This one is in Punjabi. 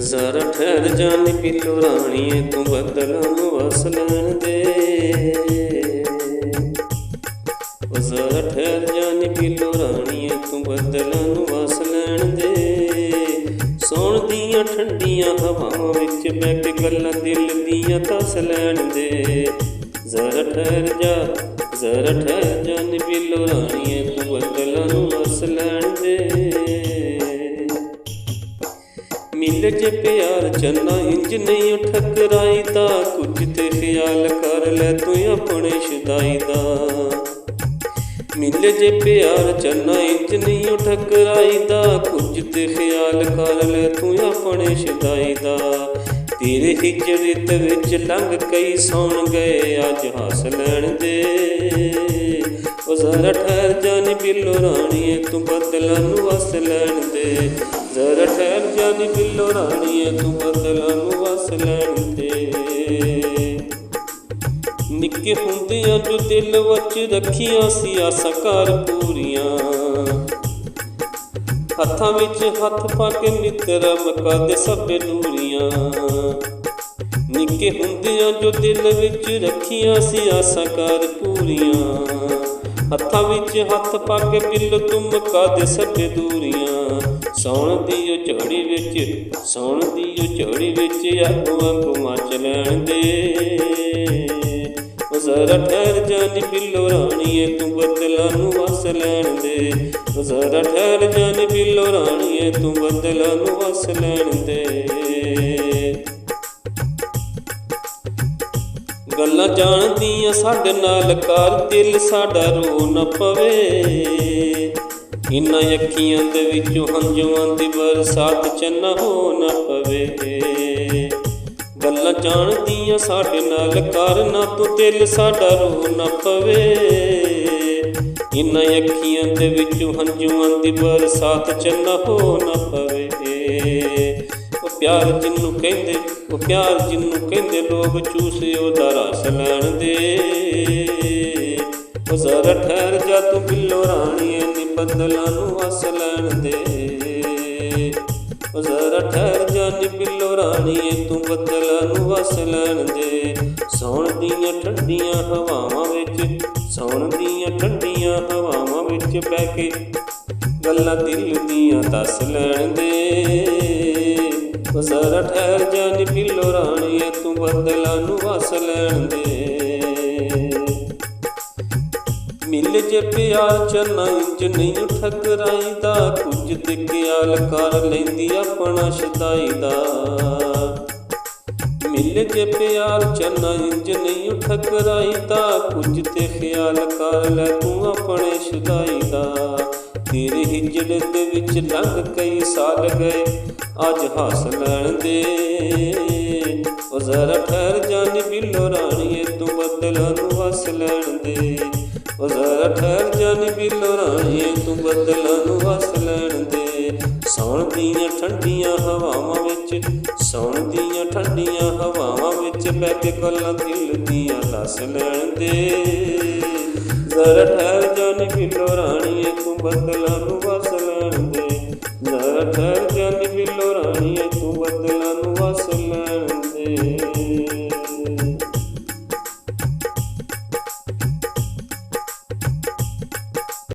ਜ਼ਰਾ ਠਹਿਰ ਜਾਨੀ ਬਿੱਲੋ ਰਾਣੀਏ ਤੂੰ ਬਦਲਾਂ ਨੂੰ ਵਸ ਲੈਣ ਦੇ। ਉਹ ਜ਼ਰਾ ਠਹਿਰ ਜਾਨੀ ਬਿੱਲੋ ਰਾਣੀਏ ਤੂੰ ਬਦਲਾਂ ਨੂੰ ਵਸ ਲੈਣ ਦੇ। ਸੌਣ ਦੀਆਂ ਠੰਡੀਆਂ ਹਵਾਵਾਂ ਵਿੱਚ ਬਹਿ ਕੇ ਗੱਲਾਂ ਦਿਲ ਦੀਆਂ ਦੱਸ ਲੈਣ ਦੇ। ਜ਼ਰਾ ਠਹਿਰ ਜਾਨੀ ਬਿੱਲੋ ਰਾਣੀਏ ਤੂੰ ਬਦਲਾਂ ਨੂੰ ਵਸ ਲੈਣ ਦੇ। ਮਿਲ ਜੇ ਪਿਆਰ ਚੰਨਾ ਇੰਜ ਨਹੀਂ ਠਕਰਾਈ ਦਾ, ਕੁਝ ਤੇ ਖਿਆਲ ਕਰ ਲੈ ਤੂੰ ਆਪਣੇ ਸ਼ੁਦਾਈ ਦਾ। ਮਿਲ ਜੇ ਪਿਆਰ ਚੰਨਾ ਇੰਜ ਨਹੀਂ ਠਕਰਾਈ ਦਾ, ਕੁਝ ਤੇ ਖਿਆਲ ਕਰ ਲੈ ਤੂੰ ਆਪਣੇ ਸ਼ੁਦਾਈ ਦਾ। ਤੇਰੇ ਹਿਜਰਤ ਵਿੱਚ ਲੰਘ ਕਈ ਸੌਣ ਗਏ ਅੱਜ ਹੱਸ ਲੈਣ ਦੇ। ਉਹ ਜ਼ਰਾ ਠਹਿਰ ਜਾਨੀ ਬਿੱਲੋ ਰਾਣੀਏ ਤੂੰ ਬਦਲਾਂ ਨੂੰ ਵਸ ਲੈਣ ਦੇ। ਜ਼ਰਾ ਠਹਿਰ ਜਾਨੀ ਬਿੱਲੋ ਰਾਣੀਏ ਤੂੰ ਬਦਲਾਂ ਨੂੰ ਵਸ ਲੈਣ ਦੇ। ਨਿੱਕੇ ਹੁੰਦਿਆਂ ਜੋ ਦਿਲ ਵਿੱਚ ਰੱਖੀਆਂ ਸੀ ਆਸਾਂ ਕਰ ਪੂਰੀਆਂ, ਹੱਥਾਂ ਵਿੱਚ ਹੱਥ ਪਾ ਕੇ ਮਿੱਤਰ ਮੁਕਾ ਦੇ ਸਭ ਦੂਰੀਆਂ। ਨਿੱਕੇ ਹੁੰਦਿਆਂ ਜੋ ਦਿਲ ਵਿੱਚ ਰੱਖੀਆਂ ਸੀ ਆਸਾਂ ਕਰ ਪੂਰੀਆਂ, ਹੱਥਾਂ ਵਿੱਚ ਹੱਥ ਪਾ ਕੇ ਬਿੱਲੋ ਤੂੰ ਮੁਕਾ ਦੇ ਸਭ ਦੂਰੀਆਂ। ਸੌਣ ਦੀ ਉਹ ਝੜੀ ਵਿੱਚ ਅੱਗ ਵਾਂਗੂ ਮਚ ਲੈਣ ਦੇ। ਉਹ ਜ਼ਰਾ ਠਹਿਰ ਜਾਨੀ ਬਿੱਲੋ ਰਾਣੀਏ ਤੂੰ ਬਦਲਾਂ ਨੂੰ ਵਸ ਲੈਣ ਦੇ। ਉਹ ਜ਼ਰਾ ਠਹਿਰ ਜਾਨੀ ਬਿੱਲੋ ਰਾਣੀਏ ਤੂੰ ਬਦਲਾਂ ਨੂੰ ਵਸ ਲੈਣ ਦੇ। ਗੱਲਾਂ ਜਾਣਦੀਆਂ ਸਾਡੇ ਨਾਲ ਕਰ, ਦਿਲ ਸਾਡਾ ਰੋ ਨਾ ਪਵੇ। ਇਨ੍ਹਾਂ ਅੱਖੀਆਂ ਦੇ ਵਿੱਚੋਂ ਹੰਝੂਆਂ ਦੀ ਬਰਸਾਤ ਚ ਨਾ ਹੋ ਨਾ ਪਵੇ। ਗੱਲਾਂ ਜਾਣਦੀਆਂ ਸਾਡੇ ਨਾਲ ਕਰ ਨਾ ਤੂੰ, ਦਿਲ ਸਾਡਾ ਰੋ ਨਾ ਪਵੇ। ਇਨ੍ਹਾਂ ਅੱਖੀਆਂ ਦੇ ਵਿੱਚੋਂ ਹੰਝੂਆਂ ਦੀ ਬਰਸਾਤ ਚ ਨਾ ਹੋ ਨਾ ਪਵੇ। ਉਹ ਪਿਆਰ ਜਿਹਨੂੰ ਕਹਿੰਦੇ ਲੋਕ ਚੂਸੇ ਉਹਦਾ ਰਸ ਲੈਣ ਦੇ। ਉਹ ਜ਼ਰਾ ਠਹਿਰ ਜਾ ਤੂੰ ਬਿੱਲੋ ਰਾਣੀਏ ਨੀ ਬਦਲਾਂ ਨੂੰ ਵਸ ਲੈਣ ਦੇ। ਉਹ ਜ਼ਰਾ ਠਹਿਰ ਜਾ ਨੀ ਬਿੱਲੋ ਰਾਣੀਏ ਤੂੰ ਬਦਲਾਂ ਨੂੰ ਵਸ ਲੈਣ ਦੇ। ਸੌਣ ਦੀਆਂ ਠੰਡੀਆਂ ਹਵਾਵਾਂ ਵਿੱਚ ਬਹਿ ਕੇ ਗੱਲਾਂ ਦਿਲ ਦੀਆਂ ਦੱਸ ਲੈਣ ਦੇ। ਉਹ ਜ਼ਰਾ ਠਹਿਰ ਜਾਨੀ ਬਿੱਲੋ ਰਾਣੀਏ ਤੂੰ ਬਦਲਾਂ ਨੂੰ ਵਸ ਲੈਣ ਦੇ। ਮਿਲ ਜੇ ਪਿਆਰ ਚੰਨਾ ਇੰਜ ਨਹੀਂ ਠਕਰਾਈ ਦਾ, ਕੁਝ ਤੇ ਖਿਆਲ ਕਰ ਲੈਂਦੀ ਆਪਣਾ ਸ਼ੁਦਾਈ ਦਾ। ਮਿਲ ਜੇ ਪਿਆਰ ਚੰਨਾ ਇੰਜ ਨਹੀਂ ਠਕਰਾਈ ਦਾ, ਕੁਝ ਤੇ ਖਿਆਲ ਕਰ ਲੈ ਤੂੰ ਆਪਣੇ ਸ਼ੁਦਾਈ ਦਾ। ਤੇਰੇ ਹਿਜੜ ਦੇ ਵਿੱਚ ਲੰਘ ਕਈ ਸਾਲ ਗਏ ਅੱਜ ਹੱਸ ਲੈਣ ਦੇ। ਉਹ ਜ਼ਰਾ ਠਹਿਰ ਜਾਨੀ ਬਿੱਲੋ ਰਾਣੀਏ ਤੂੰ ਬਦਲਾਂ ਨੂੰ ਵਸ ਲੈਣ ਦੇ। ਉਹ ਜ਼ਰਾ ਠਹਿਰ ਜਾਨੀ ਬਿੱਲੋ ਰਾਣੀਏ ਤੂੰ ਬਦਲਾਂ ਨੂੰ ਵਸ ਲੈਣ ਦੇ। ਸੌਣ ਦੀਆਂ ਠੰਡੀਆਂ ਹਵਾਵਾਂ ਵਿੱਚ ਬਹਿ ਕੇ ਗੱਲਾਂ ਦਿਲ ਦੀਆਂ ਦੱਸ ਲੈਣ ਦੇ। ਜ਼ਰਾ ਠਹਿਰ ਜਾਨੀ ਬਿੱਲੋ ਰਾਣੀਏ ਤੂੰ ਬਦਲਾਂ ਨੂੰ ਵਸ ਲੈਣ ਦੇ। ਜ਼ਰਾ ਠਹਿਰ ਜਾਨੀ ਬਿੱਲੋ ਰਾਣੀਏ ਤੂੰ ਬਦਲਾਂ ਨੂੰ